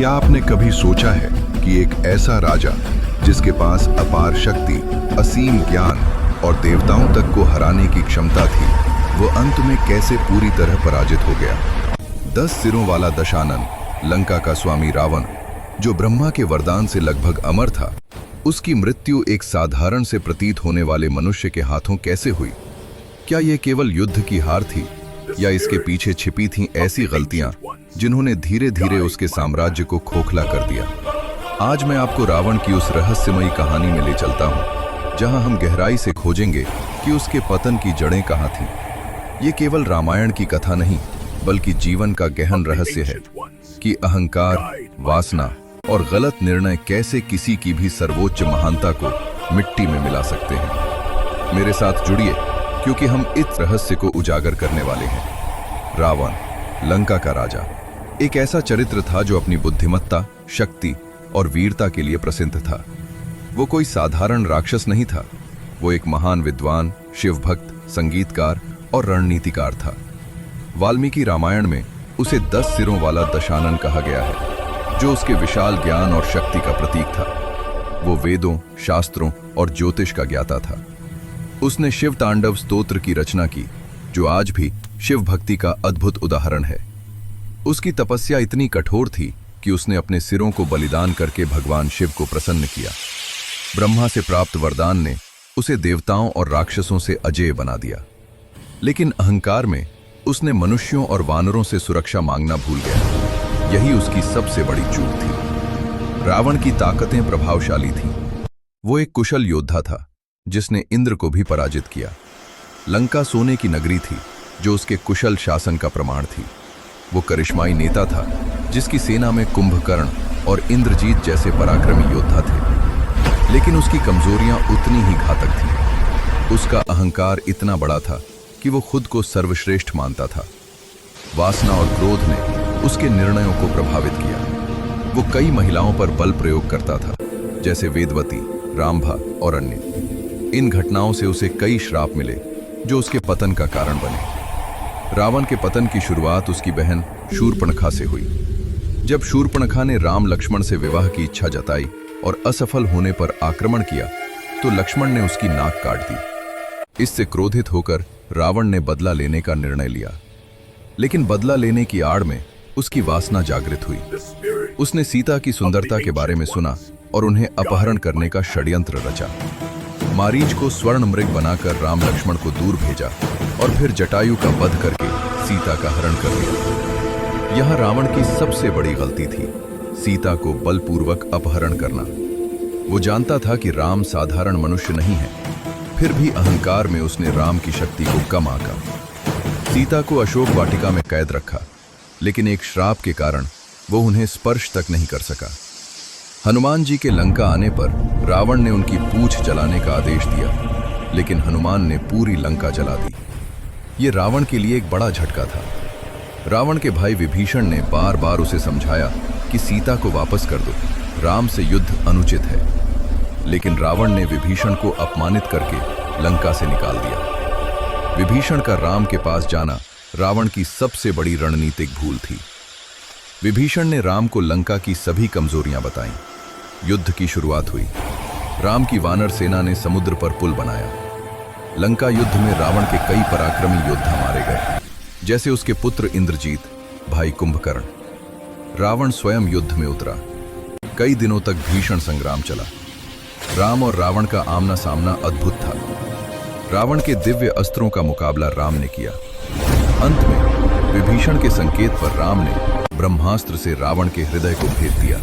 क्या आपने कभी सोचा है कि एक ऐसा राजा जिसके पास अपार शक्ति, असीम ज्ञान और देवताओं तक को हराने की क्षमता थी, वो अंत में कैसे पूरी तरह पराजित हो गया? 10 सिरों वाला दशानन, लंका का स्वामी रावण, जो ब्रह्मा के वरदान से लगभग अमर था, उसकी मृत्यु एक साधारण से प्रतीत होने वाले मनुष्य के हाथों कैसे हुई? क्या यह केवल युद्ध की हार थी, या इसके पीछे छिपी थीं ऐसी गलतियां जिन्होंने धीरे धीरे उसके साम्राज्य को खोखला कर दिया? आज मैं आपको रावण की उस रहस्यमयी कहानी में ले चलता हूं, जहां हम गहराई से खोजेंगे कि उसके पतन की जड़ें कहां थीं। ये केवल रामायण की कथा नहीं, बल्कि जीवन का गहन रहस्य है कि अहंकार, वासना और गलत निर्णय कैसे किसी की भी सर्वोच्च महानता को मिट्टी में मिला सकते हैं। मेरे साथ जुड़िए, क्योंकि हम इस रहस्य को उजागर करने वाले हैं। रावण, लंका का राजा, एक ऐसा चरित्र था जो अपनी बुद्धिमत्ता, शक्ति और वीरता के लिए प्रसिद्ध था। वो कोई साधारण राक्षस नहीं था। वो एक महान विद्वान, शिवभक्त, संगीतकार और रणनीतिकार था। वाल्मीकि रामायण में उसे 10 सिरों वाला दशानन कहा गया है, जो उसके विशाल ज्ञान और शक्ति का प्रतीक था। वो वेदों, शास्त्रों और ज्योतिष का ज्ञाता था। उसने शिव तांडव स्तोत्र की रचना की, जो आज भी शिव भक्ति का अद्भुत उदाहरण है। उसकी तपस्या इतनी कठोर थी कि उसने अपने सिरों को बलिदान करके भगवान शिव को प्रसन्न किया। ब्रह्मा से प्राप्त वरदान ने उसे देवताओं और राक्षसों से अजेय बना दिया। लेकिन अहंकार में उसने मनुष्यों और वानरों से सुरक्षा मांगना भूल गया। यही उसकी सबसे बड़ी चूक थी। रावण की ताकतें प्रभावशाली थीं। वो एक कुशल योद्धा था, जिसने इंद्र को भी पराजित किया। लंका सोने की नगरी थी, जो उसके कुशल शासन का प्रमाण थी। वो करिश्माई नेता था, जिसकी सेना में कुंभकर्ण और इंद्रजीत जैसे पराक्रमी योद्धा थे। लेकिन उसकी कमजोरियां उतनी ही घातक थीं। उसका अहंकार इतना बड़ा था कि वो खुद को सर्वश्रेष्ठ मानता था। वासना और क्रोध ने उसके निर्णयों को प्रभावित किया। वो कई महिलाओं पर बल प्रयोग करता था, जैसे वेदवती, रामभा और अन्य। इन घटनाओं से उसे कई श्राप मिले, जो उसके पतन का कारण बने। रावण के पतन की शुरुआत उसकी बहन शूर्पणखा से हुई। जब शूर्पणखा ने राम लक्ष्मण से विवाह की इच्छा जताई और असफल होने पर आक्रमण किया, तो लक्ष्मण ने उसकी नाक काट दी। इससे क्रोधित होकर रावण ने बदला लेने का निर्णय लिया। लेकिन बदला लेने की आड़ में उसकी वासना जागृत हुई। उसने सीता की सुंदरता के बारे में सुना और उन्हें अपहरण करने का षड्यंत्र रचा। मारीच को स्वर्ण मृग बनाकर राम लक्ष्मण को दूर भेजा और फिर जटायु का वध करके सीता का हरण कर लिया। यह रावण की सबसे बड़ी गलती थी, सीता को बलपूर्वक अपहरण करना। वो जानता था कि राम साधारण मनुष्य नहीं है, फिर भी अहंकार में उसने राम की शक्ति को कम आंका। सीता को अशोक वाटिका में कैद रखा, लेकिन एक श्राप के कारण वो उन्हें स्पर्श तक नहीं कर सका। हनुमान जी के लंका आने पर रावण ने उनकी पूंछ जलाने का आदेश दिया, लेकिन हनुमान ने पूरी लंका जला दी। ये रावण के लिए एक बड़ा झटका था। रावण के भाई विभीषण ने बार बार उसे समझाया कि सीता को वापस कर दो, राम से युद्ध अनुचित है। लेकिन रावण ने विभीषण को अपमानित करके लंका से निकाल दिया। विभीषण का राम के पास जाना रावण की सबसे बड़ी रणनीतिक भूल थी। विभीषण ने राम को लंका की सभी कमजोरियां बताईं। युद्ध की शुरुआत हुई। राम की वानर सेना ने समुद्र पर पुल बनाया। लंका युद्ध में रावण के कई पराक्रमी योद्धा मारे गए, जैसे उसके पुत्र इंद्रजीत, भाई कुंभकर्ण। रावण स्वयं युद्ध में उतरा। कई दिनों तक भीषण संग्राम चला। राम और रावण का आमना सामना अद्भुत था। रावण के दिव्य अस्त्रों का मुकाबला राम ने किया। अंत में विभीषण के संकेत पर राम ने ब्रह्मास्त्र से रावण के हृदय को भेद दिया।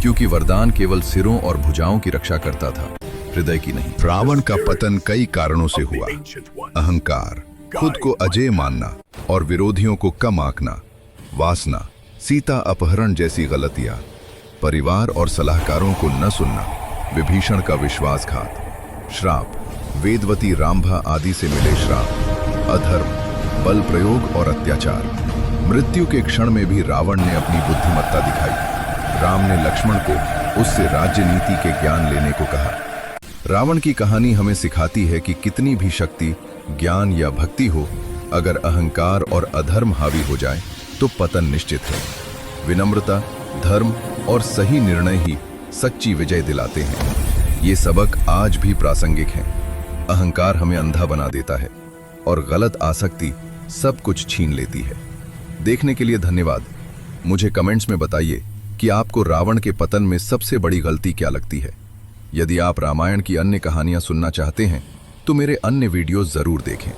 क्योंकि वरदान केवल सिरों और भुजाओं की रक्षा करता था, हृदय की नहीं। रावण का पतन कई कारणों से हुआ। अहंकार, खुद को अजेय मानना और विरोधियों को कम आंकना, वासना, सीता अपहरण जैसी गलतियां, परिवार और सलाहकारों को न सुनना, विभीषण का विश्वासघात, श्राप, वेदवती, रामभा आदि से मिले श्राप, अधर्म, बल प्रयोग और अत्याचार। मृत्यु के क्षण में भी रावण ने अपनी बुद्धिमत्ता दिखाई। राम ने लक्ष्मण को उससे राज्य नीति के ज्ञान लेने को कहा। रावण की कहानी हमें सिखाती है कि कितनी भी शक्ति, ज्ञान या भक्ति हो, अगर अहंकार और अधर्म हावी हो जाए तो पतन निश्चित है। विनम्रता, धर्म और सही निर्णय ही सच्ची विजय दिलाते हैं। ये सबक आज भी प्रासंगिक हैं। अहंकार हमें अंधा बना देता है और गलत आसक्ति सब कुछ छीन लेती है। देखने के लिए धन्यवाद। मुझे कमेंट्स में बताइए कि आपको रावण के पतन में सबसे बड़ी गलती क्या लगती है। यदि आप रामायण की अन्य कहानियां सुनना चाहते हैं तो मेरे अन्य वीडियोस जरूर देखें।